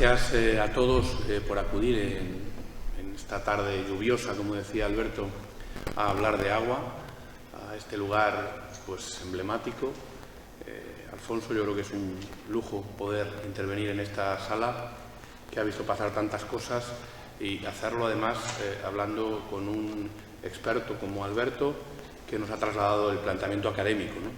Gracias a todos por acudir en esta tarde lluviosa, como decía Alberto, a hablar de agua, a este lugar pues emblemático. Alfonso, yo creo que es un lujo poder intervenir en esta sala que ha visto pasar tantas cosas y hacerlo además hablando con un experto como Alberto, que nos ha trasladado el planteamiento académico, ¿no?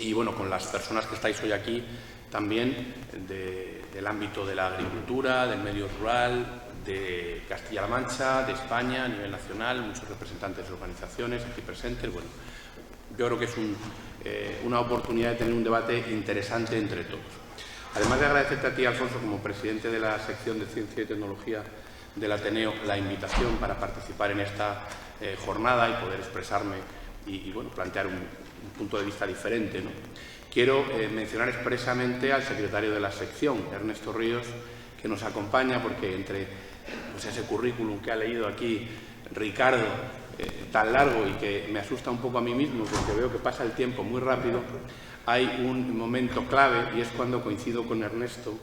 Y bueno, con las personas que estáis hoy aquí también del ámbito de la agricultura, del medio rural, de Castilla-La Mancha, de España a nivel nacional, muchos representantes de organizaciones aquí presentes. Bueno, yo creo que es una oportunidad de tener un debate interesante entre todos. Además de agradecerte a ti, Alfonso, como presidente de la sección de Ciencia y Tecnología del Ateneo, la invitación para participar en esta jornada y poder expresarme y bueno, plantear un punto de vista diferente, ¿no? Quiero mencionar expresamente al secretario de la sección, Ernesto Ríos, que nos acompaña porque entre pues, ese currículum que ha leído aquí Ricardo, tan largo y que me asusta un poco a mí mismo porque veo que pasa el tiempo muy rápido, hay un momento clave y es cuando coincido con Ernesto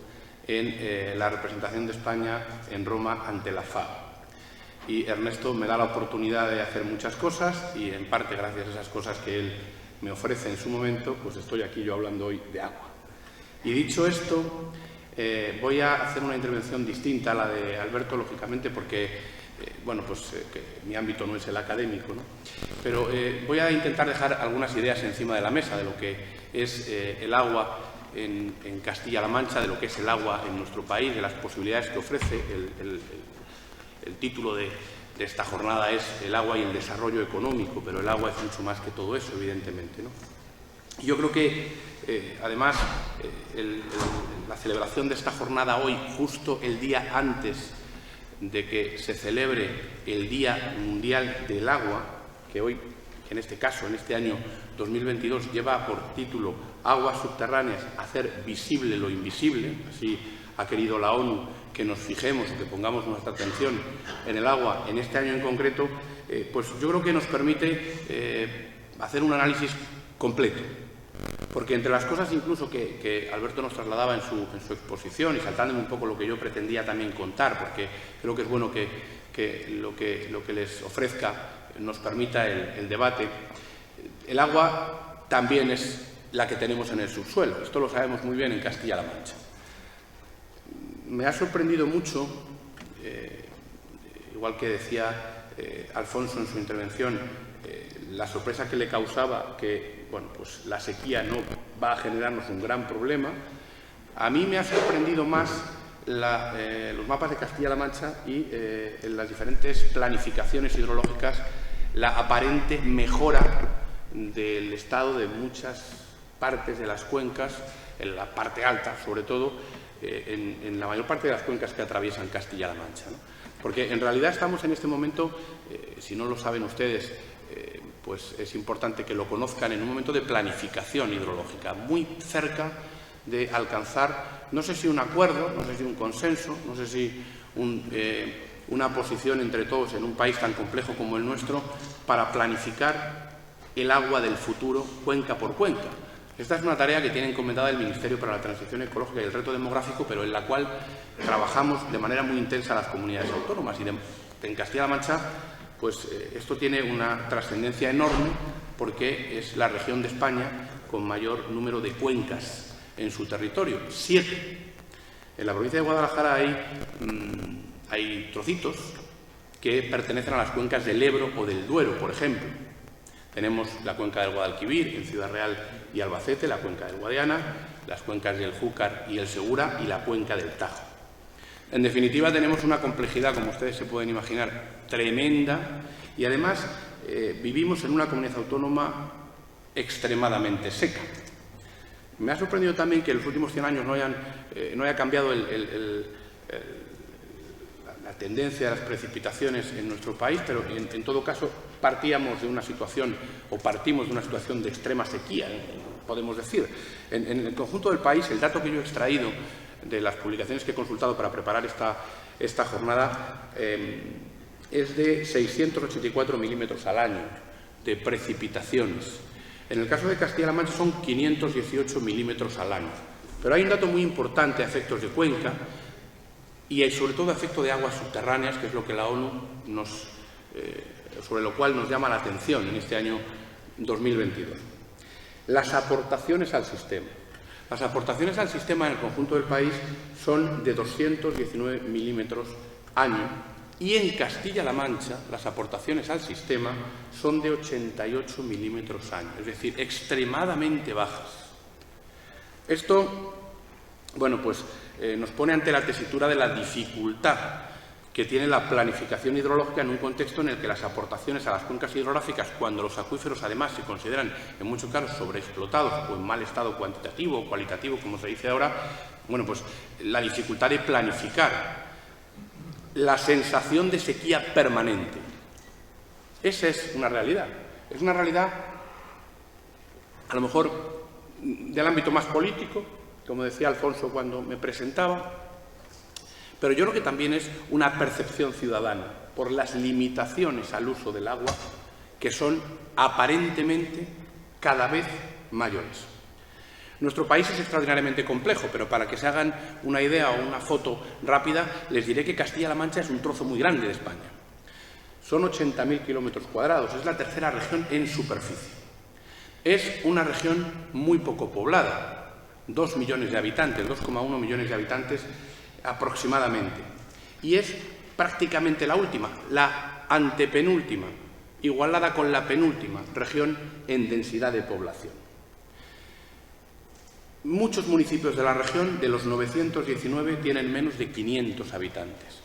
en la representación de España en Roma ante la FAO. Y Ernesto me da la oportunidad de hacer muchas cosas y en parte gracias a esas cosas que él me ofrece en su momento, pues estoy aquí yo hablando hoy de agua. Y dicho esto, voy a hacer una intervención distinta a la de Alberto, lógicamente, porque bueno, pues que mi ámbito no es el académico, ¿no? Pero voy a intentar dejar algunas ideas encima de la mesa de lo que es el agua en Castilla-La Mancha, de lo que es el agua en nuestro país, de las posibilidades que ofrece. El título de esta jornada es el agua y el desarrollo económico, pero el agua es mucho más que todo eso, evidentemente, ¿no? Y yo creo que, además, la celebración de esta jornada hoy, justo el día antes de que se celebre el Día Mundial del Agua, que hoy, en este caso, en este año 2022, lleva por título Aguas subterráneas, hacer visible lo invisible, así ha querido la ONU que nos fijemos y que pongamos nuestra atención en el agua en este año en concreto, pues yo creo que nos permite hacer un análisis completo. Porque entre las cosas incluso que Alberto nos trasladaba en su exposición y saltándome un poco lo que yo pretendía también contar, porque creo que es bueno que lo que les ofrezca nos permita el debate, el agua también es la que tenemos en el subsuelo. Esto lo sabemos muy bien en Castilla-La Mancha. Me ha sorprendido mucho, igual que decía Alfonso en su intervención, la sorpresa que le causaba que bueno, pues la sequía no va a generarnos un gran problema. A mí me ha sorprendido más los mapas de Castilla-La Mancha y en las diferentes planificaciones hidrológicas la aparente mejora del estado de muchas partes de las cuencas, en la parte alta sobre todo, en la mayor parte de las cuencas que atraviesan Castilla-La Mancha, ¿no? Porque en realidad estamos en este momento, si no lo saben ustedes, pues es importante que lo conozcan, en un momento de planificación hidrológica, muy cerca de alcanzar, no sé si un acuerdo, no sé si un consenso, no sé si una posición entre todos en un país tan complejo como el nuestro, para planificar el agua del futuro cuenca por cuenca. Esta es una tarea que tiene encomendada el Ministerio para la Transición Ecológica y el Reto Demográfico, pero en la cual trabajamos de manera muy intensa las comunidades autónomas. Y en Castilla-La Mancha, pues esto tiene una trascendencia enorme porque es la región de España con mayor número de cuencas en su territorio, 7. En la provincia de Guadalajara hay trocitos que pertenecen a las cuencas del Ebro o del Duero, por ejemplo. Tenemos la cuenca del Guadalquivir en Ciudad Real y Albacete, la cuenca del Guadiana, las cuencas del Júcar y el Segura y la cuenca del Tajo. En definitiva, tenemos una complejidad, como ustedes se pueden imaginar, tremenda y además vivimos en una comunidad autónoma extremadamente seca. Me ha sorprendido también que en los últimos 100 años no haya cambiado la tendencia de las precipitaciones en nuestro país, pero en todo caso partimos de una situación de extrema sequía, podemos decir. En el conjunto del país, el dato que yo he extraído de las publicaciones que he consultado para preparar esta jornada es de 684 milímetros al año de precipitaciones. En el caso de Castilla-La Mancha son 518 milímetros al año. Pero hay un dato muy importante a efectos de cuenca, y sobre todo efecto de aguas subterráneas, que es lo que la ONU sobre lo cual nos llama la atención en este año 2022. Las aportaciones al sistema. Las aportaciones al sistema en el conjunto del país son de 219 milímetros año y en Castilla-La Mancha las aportaciones al sistema son de 88 milímetros año, es decir, extremadamente bajas. Esto, bueno, pues nos pone ante la tesitura de la dificultad que tiene la planificación hidrológica en un contexto en el que las aportaciones a las cuencas hidrográficas, cuando los acuíferos además se consideran en muchos casos sobreexplotados o en mal estado cuantitativo o cualitativo, como se dice ahora, bueno, pues la dificultad de planificar, la sensación de sequía permanente. Esa es una realidad. Es una realidad, a lo mejor, del ámbito más político, como decía Alfonso cuando me presentaba, pero yo creo que también es una percepción ciudadana por las limitaciones al uso del agua que son aparentemente cada vez mayores. Nuestro país es extraordinariamente complejo, pero para que se hagan una idea o una foto rápida, les diré que Castilla-La Mancha es un trozo muy grande de España. Son 80.000 kilómetros cuadrados, es la tercera región en superficie. Es una región muy poco poblada, 2 millones de habitantes, 2,1 millones de habitantes aproximadamente. Y es prácticamente la última, la antepenúltima, igualada con la penúltima región en densidad de población. Muchos municipios de la región, de los 919, tienen menos de 500 habitantes.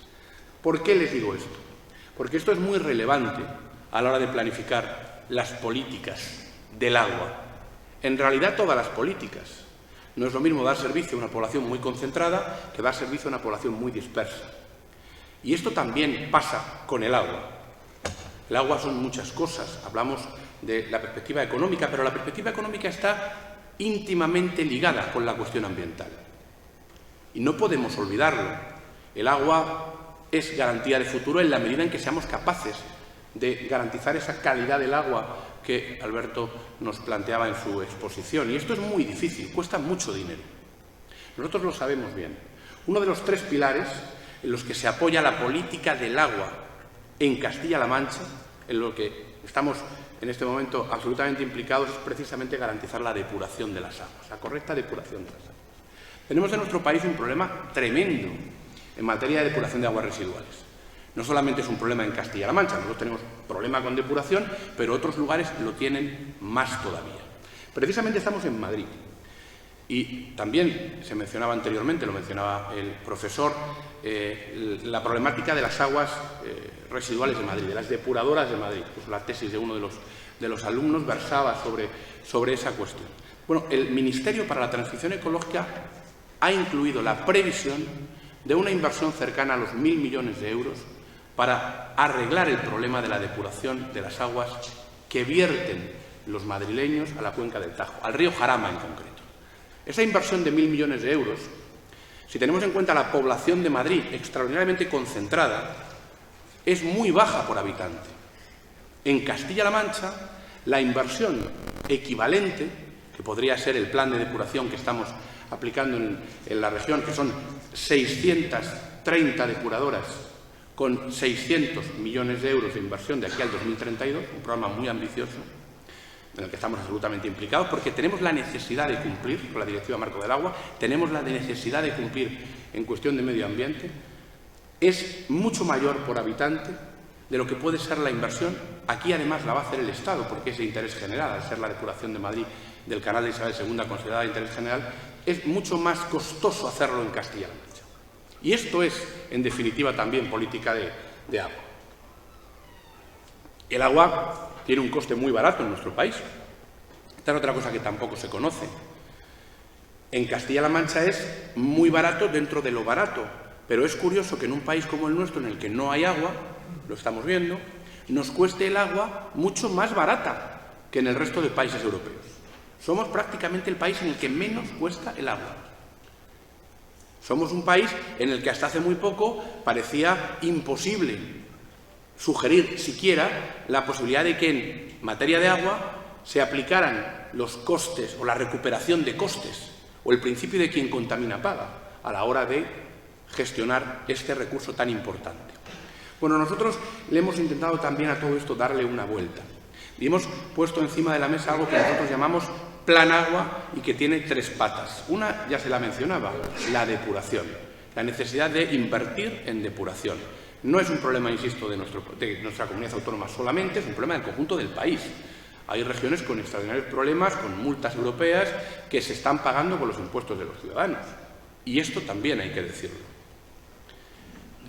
¿Por qué les digo esto? Porque esto es muy relevante a la hora de planificar las políticas del agua. En realidad, todas las políticas. No es lo mismo dar servicio a una población muy concentrada que dar servicio a una población muy dispersa. Y esto también pasa con el agua. El agua son muchas cosas. Hablamos de la perspectiva económica, pero la perspectiva económica está íntimamente ligada con la cuestión ambiental. Y no podemos olvidarlo. El agua es garantía de futuro en la medida en que seamos capaces de garantizar esa calidad del agua que Alberto nos planteaba en su exposición. Y esto es muy difícil, cuesta mucho dinero. Nosotros lo sabemos bien. Uno de los 3 pilares en los que se apoya la política del agua en Castilla-La Mancha, en lo que estamos en este momento absolutamente implicados, es precisamente garantizar la depuración de las aguas, la correcta depuración de las aguas. Tenemos en nuestro país un problema tremendo en materia de depuración de aguas residuales. No solamente es un problema en Castilla-La Mancha, nosotros tenemos problema con depuración, pero otros lugares lo tienen más todavía. Precisamente estamos en Madrid. Y también se mencionaba anteriormente, lo mencionaba el profesor, la problemática de las aguas residuales de Madrid, de las depuradoras de Madrid. Pues la tesis de uno de los alumnos versaba sobre esa cuestión. Bueno, el Ministerio para la Transición Ecológica ha incluido la previsión de una inversión cercana a los 1.000 millones de euros para arreglar el problema de la depuración de las aguas que vierten los madrileños a la cuenca del Tajo, al río Jarama en concreto. Esa inversión de 1.000 millones de euros, si tenemos en cuenta la población de Madrid extraordinariamente concentrada, es muy baja por habitante. En Castilla-La Mancha, la inversión equivalente, que podría ser el plan de depuración que estamos aplicando en la región, que son 630 depuradoras con 600 millones de euros de inversión de aquí al 2032, un programa muy ambicioso en el que estamos absolutamente implicados, porque tenemos la necesidad de cumplir con la Directiva Marco del Agua, tenemos la necesidad de cumplir en cuestión de medio ambiente, es mucho mayor por habitante de lo que puede ser la inversión. Aquí además la va a hacer el Estado, porque es de interés general, al ser la depuración de Madrid del canal de Isabel II considerada de interés general, es mucho más costoso hacerlo en Castilla-La Mancha. Y esto es, en definitiva, también política de agua. El agua tiene un coste muy barato en nuestro país. Esta es otra cosa que tampoco se conoce. En Castilla-La Mancha es muy barato dentro de lo barato, pero es curioso que en un país como el nuestro, en el que no hay agua, lo estamos viendo, nos cueste el agua mucho más barata que en el resto de países europeos. Somos prácticamente el país en el que menos cuesta el agua. Somos un país en el que hasta hace muy poco parecía imposible sugerir siquiera la posibilidad de que en materia de agua se aplicaran los costes o la recuperación de costes o el principio de quien contamina paga a la hora de gestionar este recurso tan importante. Bueno, nosotros le hemos intentado también a todo esto darle una vuelta y hemos puesto encima de la mesa algo que nosotros llamamos Plan Agua y que tiene 3 patas. Una ya se la mencionaba, la depuración, la necesidad de invertir en depuración. No es un problema, insisto, de nuestra comunidad autónoma solamente, es un problema del conjunto del país. Hay regiones con extraordinarios problemas, con multas europeas que se están pagando con los impuestos de los ciudadanos. Y esto también hay que decirlo.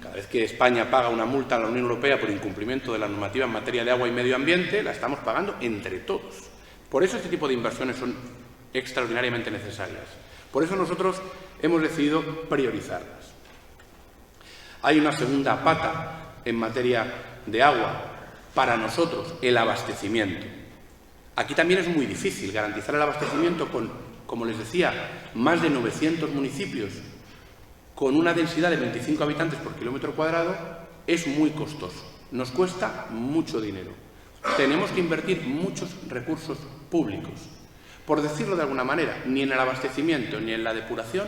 Cada vez que España paga una multa a la Unión Europea por incumplimiento de la normativa en materia de agua y medio ambiente, la estamos pagando entre todos. Por eso este tipo de inversiones son extraordinariamente necesarias. Por eso nosotros hemos decidido priorizarlas. Hay una segunda pata en materia de agua para nosotros, el abastecimiento. Aquí también es muy difícil garantizar el abastecimiento con, como les decía, más de 900 municipios con una densidad de 25 habitantes por kilómetro cuadrado, es muy costoso. Nos cuesta mucho dinero. Tenemos que invertir muchos recursos públicos. Por decirlo de alguna manera, ni en el abastecimiento ni en la depuración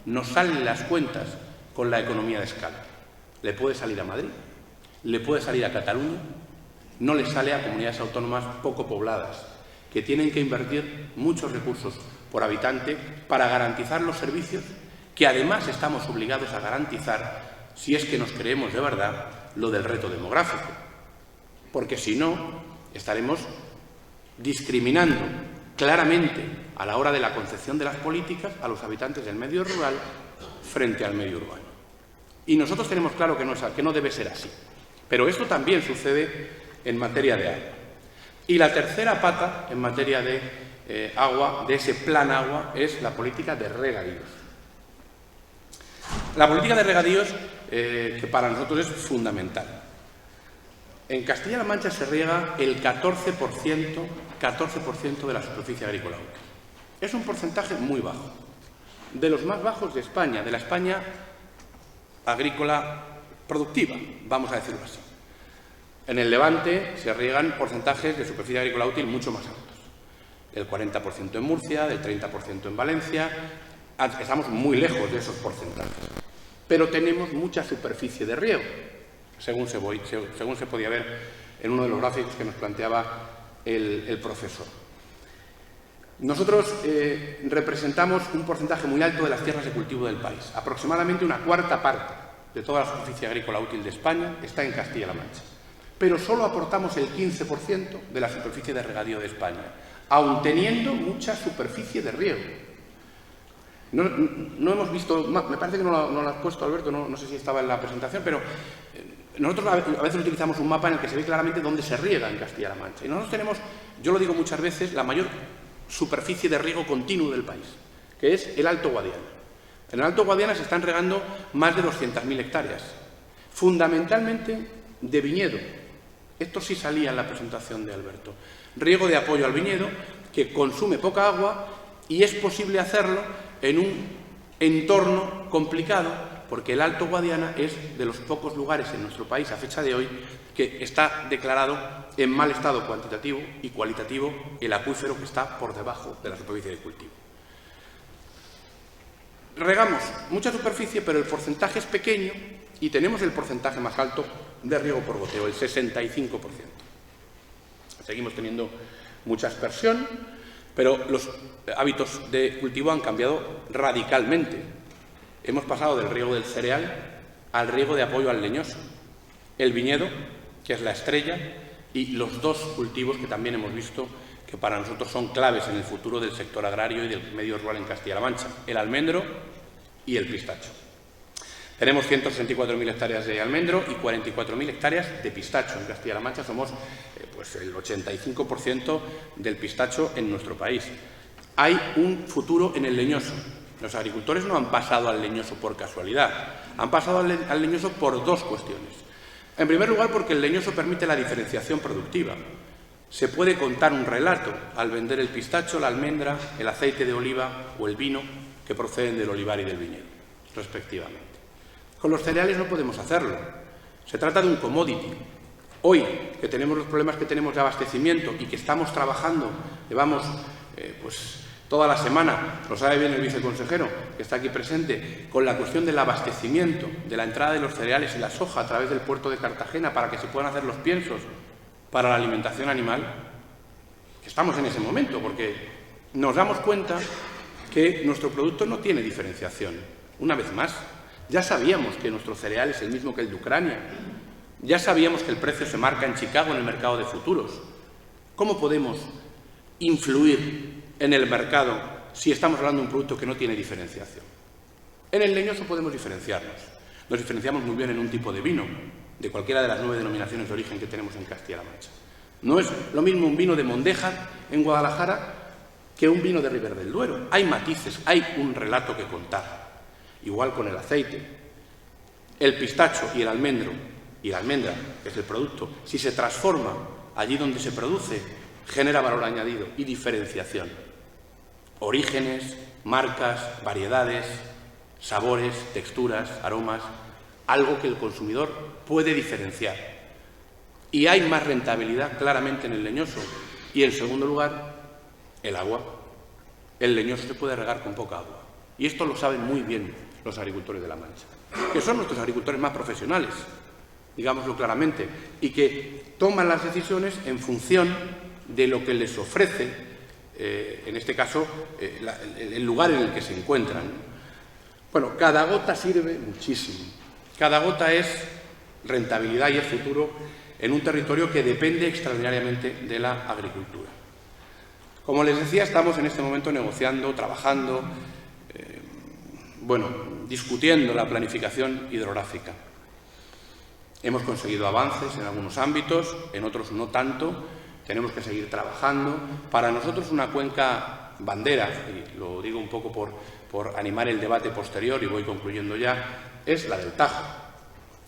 nos salen las cuentas con la economía de escala. Le puede salir a Madrid, le puede salir a Cataluña, no le sale a comunidades autónomas poco pobladas, que tienen que invertir muchos recursos por habitante para garantizar los servicios que además estamos obligados a garantizar si es que nos creemos de verdad lo del reto demográfico. Porque si no, estaremos discriminando claramente a la hora de la concepción de las políticas a los habitantes del medio rural frente al medio urbano. Y nosotros tenemos claro que no debe ser así. Pero esto también sucede en materia de agua. Y la tercera pata en materia de agua, de ese plan agua, es la política de regadíos. La política de regadíos que para nosotros es fundamental. En Castilla-La Mancha se riega el 14% de la superficie agrícola útil. Es un porcentaje muy bajo, de los más bajos de España, de la España agrícola productiva, vamos a decirlo así. En el Levante se riegan porcentajes de superficie agrícola útil mucho más altos. Del 40% en Murcia, del 30% en Valencia. Estamos muy lejos de esos porcentajes. Pero tenemos mucha superficie de riego, según se podía ver en uno de los gráficos que nos planteaba el profesor. Nosotros representamos un porcentaje muy alto de las tierras de cultivo del país. Aproximadamente una cuarta parte de toda la superficie agrícola útil de España está en Castilla-La Mancha. Pero solo aportamos el 15% de la superficie de regadío de España, aun teniendo mucha superficie de riego. No hemos visto, me parece que no lo has puesto, Alberto, no sé si estaba en la presentación, pero nosotros a veces utilizamos un mapa en el que se ve claramente dónde se riega en Castilla-La Mancha. Y nosotros tenemos, yo lo digo muchas veces, la mayor superficie de riego continuo del país, que es el Alto Guadiana. En el Alto Guadiana se están regando más de 200.000 hectáreas, fundamentalmente de viñedo. Esto sí salía en la presentación de Alberto. Riego de apoyo al viñedo, que consume poca agua y es posible hacerlo en un entorno complicado, porque el Alto Guadiana es de los pocos lugares en nuestro país a fecha de hoy que está declarado en mal estado cuantitativo y cualitativo el acuífero que está por debajo de la superficie de cultivo. Regamos mucha superficie, pero el porcentaje es pequeño y tenemos el porcentaje más alto de riego por goteo, el 65%. Seguimos teniendo mucha aspersión, pero los hábitos de cultivo han cambiado radicalmente. Hemos pasado del riego del cereal al riego de apoyo al leñoso. El viñedo, que es la estrella, y los dos cultivos que también hemos visto que para nosotros son claves en el futuro del sector agrario y del medio rural en Castilla-La Mancha, el almendro y el pistacho. Tenemos 164.000 hectáreas de almendro y 44.000 hectáreas de pistacho. En Castilla-La Mancha somos pues el 85% del pistacho en nuestro país. Hay un futuro en el leñoso. Los agricultores no han pasado al leñoso por casualidad, han pasado al leñoso por dos cuestiones. En primer lugar, porque el leñoso permite la diferenciación productiva. Se puede contar un relato al vender el pistacho, la almendra, el aceite de oliva o el vino que proceden del olivar y del viñedo, respectivamente. Con los cereales no podemos hacerlo. Se trata de un commodity. Hoy, que tenemos los problemas que tenemos de abastecimiento y que estamos trabajando, llevamos toda la semana, lo sabe bien el viceconsejero, que está aquí presente, con la cuestión del abastecimiento, de la entrada de los cereales y la soja a través del puerto de Cartagena para que se puedan hacer los piensos para la alimentación animal, que estamos en ese momento, porque nos damos cuenta que nuestro producto no tiene diferenciación. Una vez más, ya sabíamos que nuestro cereal es el mismo que el de Ucrania, ya sabíamos que el precio se marca en Chicago en el mercado de futuros. ¿Cómo podemos influir en el mercado si estamos hablando de un producto que no tiene diferenciación? En el leñoso podemos diferenciarnos. Nos diferenciamos muy bien en un tipo de vino, de cualquiera de las 9 denominaciones de origen que tenemos en Castilla-La Mancha. No es lo mismo un vino de Mondéjar en Guadalajara que un vino de Ribera del Duero. Hay matices, hay un relato que contar. Igual con el aceite. El pistacho y el almendro, y la almendra, que es el producto, si se transforma allí donde se produce, genera valor añadido y diferenciación. Orígenes, marcas, variedades, sabores, texturas, aromas, algo que el consumidor puede diferenciar. Y hay más rentabilidad claramente en el leñoso. Y en segundo lugar, el agua. El leñoso se puede regar con poca agua. Y esto lo saben muy bien los agricultores de La Mancha, que son nuestros agricultores más profesionales, digámoslo claramente, y que toman las decisiones en función de lo que les ofrece, en este caso, el lugar en el que se encuentran. Bueno, cada gota sirve muchísimo. Cada gota es rentabilidad y es futuro en un territorio que depende extraordinariamente de la agricultura. Como les decía, estamos en este momento negociando, trabajando, discutiendo la planificación hidrográfica. Hemos conseguido avances en algunos ámbitos, en otros no tanto. Tenemos que seguir trabajando. Para nosotros una cuenca bandera, y lo digo un poco por animar el debate posterior y voy concluyendo ya, es la del Tajo.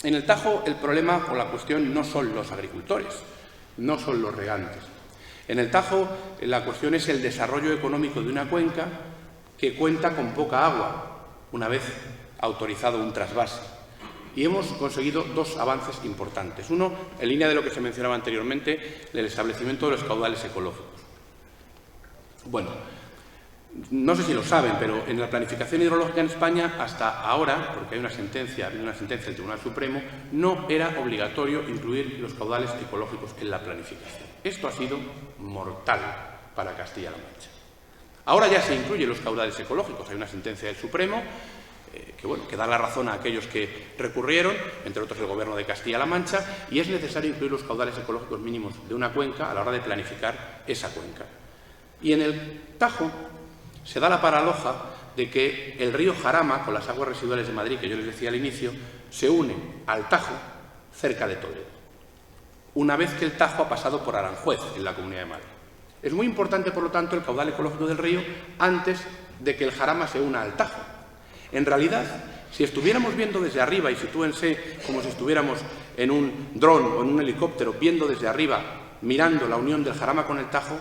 En el Tajo el problema o la cuestión no son los agricultores, no son los regantes. En el Tajo la cuestión es el desarrollo económico de una cuenca que cuenta con poca agua, una vez autorizado un trasvase. Y hemos conseguido dos avances importantes. Uno, en línea de lo que se mencionaba anteriormente, el establecimiento de los caudales ecológicos. Bueno, no sé si lo saben, pero en la planificación hidrológica en España, hasta ahora, porque hay una sentencia del Tribunal Supremo, no era obligatorio incluir los caudales ecológicos en la planificación. Esto ha sido mortal para Castilla-La Mancha. Ahora ya se incluyen los caudales ecológicos. Hay una sentencia del Supremo que da la razón a aquellos que recurrieron, entre otros el Gobierno de Castilla-La Mancha, y es necesario incluir los caudales ecológicos mínimos de una cuenca a la hora de planificar esa cuenca. Y en el Tajo se da la paradoja de que el río Jarama, con las aguas residuales de Madrid, que yo les decía al inicio, se une al Tajo cerca de Toledo, una vez que el Tajo ha pasado por Aranjuez, en la Comunidad de Madrid. Es muy importante, por lo tanto, el caudal ecológico del río antes de que el Jarama se una al Tajo. En realidad, si estuviéramos viendo desde arriba, y sitúense como si estuviéramos en un dron o en un helicóptero viendo desde arriba, mirando la unión del Jarama con el Tajo,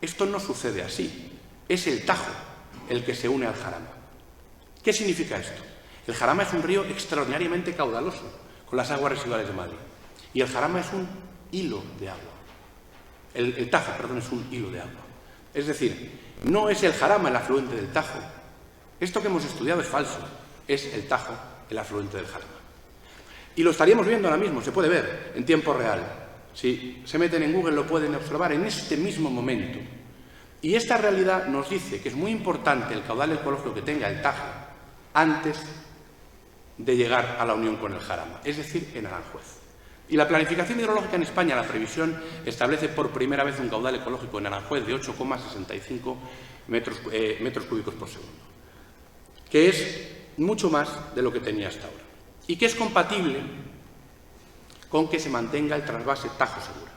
esto no sucede así. Es el Tajo el que se une al Jarama. ¿Qué significa esto? El Jarama es un río extraordinariamente caudaloso, con las aguas residuales de Madrid. Y el Jarama es un hilo de agua. El Tajo, perdón, es un hilo de agua. Es decir, no es el Jarama el afluente del Tajo. Esto que hemos estudiado es falso. Es el Tajo el afluente del Jarama. Y lo estaríamos viendo ahora mismo, se puede ver en tiempo real. Si se meten en Google lo pueden observar en este mismo momento. Y esta realidad nos dice que es muy importante el caudal ecológico que tenga el Tajo antes de llegar a la unión con el Jarama, es decir, en Aranjuez. Y la planificación hidrológica en España, la previsión, establece por primera vez un caudal ecológico en Aranjuez de 8,65 metros cúbicos por segundo, que es mucho más de lo que tenía hasta ahora y que es compatible con que se mantenga el trasvase Tajo Segura.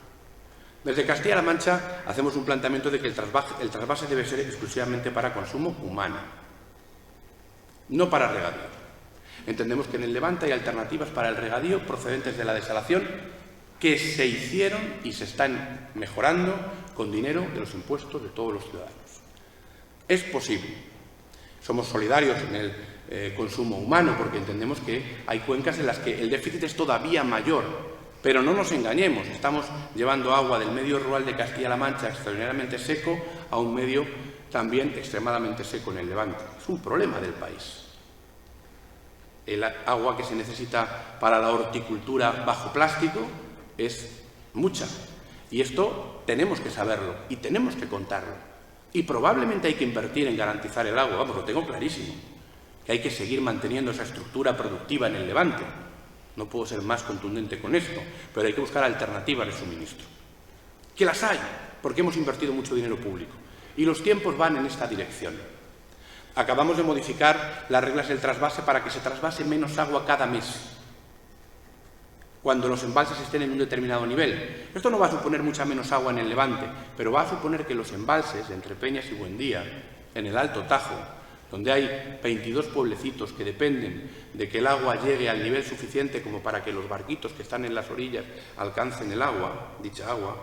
Desde Castilla-La Mancha hacemos un planteamiento de que el trasvase debe ser exclusivamente para consumo humano, no para regadío. Entendemos que en el Levante hay alternativas para el regadío procedentes de la desalación que se hicieron y se están mejorando con dinero de los impuestos de todos los ciudadanos. Es posible. Somos solidarios en el consumo humano porque entendemos que hay cuencas en las que el déficit es todavía mayor, pero no nos engañemos, estamos llevando agua del medio rural de Castilla-La Mancha extraordinariamente seco a un medio también extremadamente seco en el Levante. Es un problema del país. El agua que se necesita para la horticultura bajo plástico es mucha. Y esto tenemos que saberlo y tenemos que contarlo. Y probablemente hay que invertir en garantizar el agua. Vamos, lo tengo clarísimo. Que hay que seguir manteniendo esa estructura productiva en el Levante. No puedo ser más contundente con esto, pero hay que buscar alternativas de suministro. Que las hay, porque hemos invertido mucho dinero público. Y los tiempos van en esta dirección. Acabamos de modificar las reglas del trasvase para que se trasvase menos agua cada mes, cuando los embalses estén en un determinado nivel. Esto no va a suponer mucha menos agua en el Levante, pero va a suponer que los embalses de Entre Peñas y Buendía, en el Alto Tajo, donde hay 22 pueblecitos que dependen de que el agua llegue al nivel suficiente como para que los barquitos que están en las orillas alcancen el agua, dicha agua,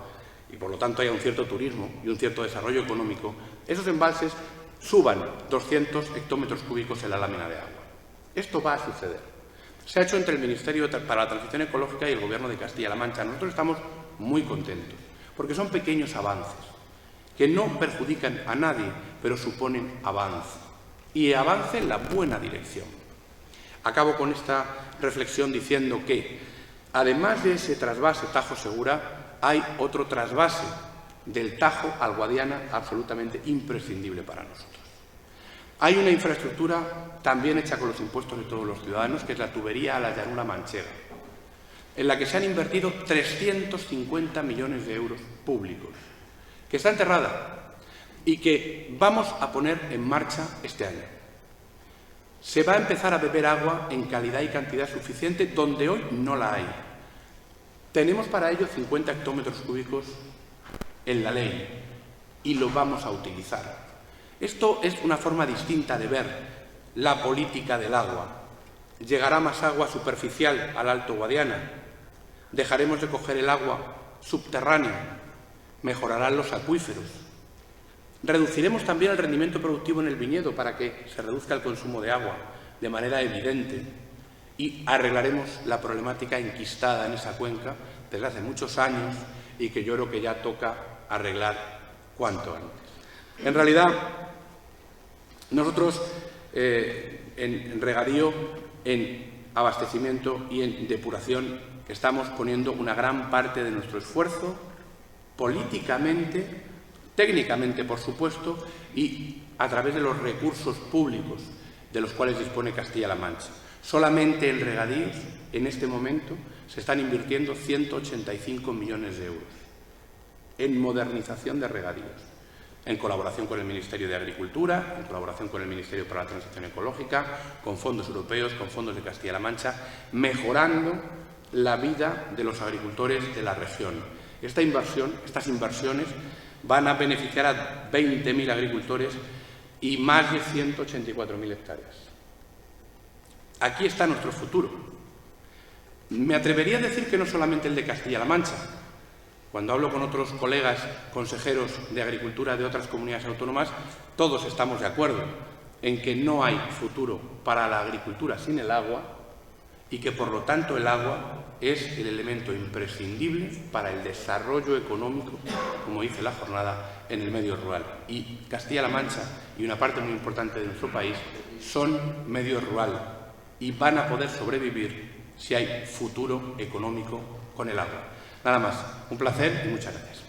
y por lo tanto haya un cierto turismo y un cierto desarrollo económico, esos embalses suban 200 hectómetros cúbicos en la lámina de agua. Esto va a suceder. Se ha hecho entre el Ministerio para la Transición Ecológica y el Gobierno de Castilla-La Mancha. Nosotros estamos muy contentos, porque son pequeños avances, que no perjudican a nadie, pero suponen avance. Y avance en la buena dirección. Acabo con esta reflexión diciendo que, además de ese trasvase Tajo-Segura, hay otro trasvase del Tajo al Guadiana absolutamente imprescindible para nosotros. Hay una infraestructura también hecha con los impuestos de todos los ciudadanos, que es la tubería a la llanura manchega, en la que se han invertido 350 millones de euros públicos, que está enterrada y que vamos a poner en marcha este año. Se va a empezar a beber agua en calidad y cantidad suficiente donde hoy no la hay. Tenemos para ello 50 hectómetros cúbicos en la ley y lo vamos a utilizar. Esto es una forma distinta de ver la política del agua. Llegará más agua superficial al Alto Guadiana. Dejaremos de coger el agua subterránea. Mejorarán los acuíferos. Reduciremos también el rendimiento productivo en el viñedo para que se reduzca el consumo de agua de manera evidente. Y arreglaremos la problemática enquistada en esa cuenca desde hace muchos años y que yo creo que ya toca arreglar cuanto antes. En realidad, nosotros en regadío, en abastecimiento y en depuración estamos poniendo una gran parte de nuestro esfuerzo políticamente, técnicamente por supuesto, y a través de los recursos públicos de los cuales dispone Castilla-La Mancha. Solamente en regadíos, en este momento, se están invirtiendo 185 millones de euros en modernización de regadíos, en colaboración con el Ministerio de Agricultura, en colaboración con el Ministerio para la Transición Ecológica, con fondos europeos, con fondos de Castilla-La Mancha, mejorando la vida de los agricultores de la región. Estas inversiones van a beneficiar a 20.000 agricultores y más de 184.000 hectáreas. Aquí está nuestro futuro. Me atrevería a decir que no solamente el de Castilla-La Mancha. Cuando hablo con otros colegas consejeros de Agricultura de otras comunidades autónomas, todos estamos de acuerdo en que no hay futuro para la agricultura sin el agua y que, por lo tanto, el agua es el elemento imprescindible para el desarrollo económico, como dice la jornada, en el medio rural. Y Castilla-La Mancha y una parte muy importante de nuestro país son medio rural y van a poder sobrevivir si hay futuro económico con el agua. Nada más. Un placer y muchas gracias.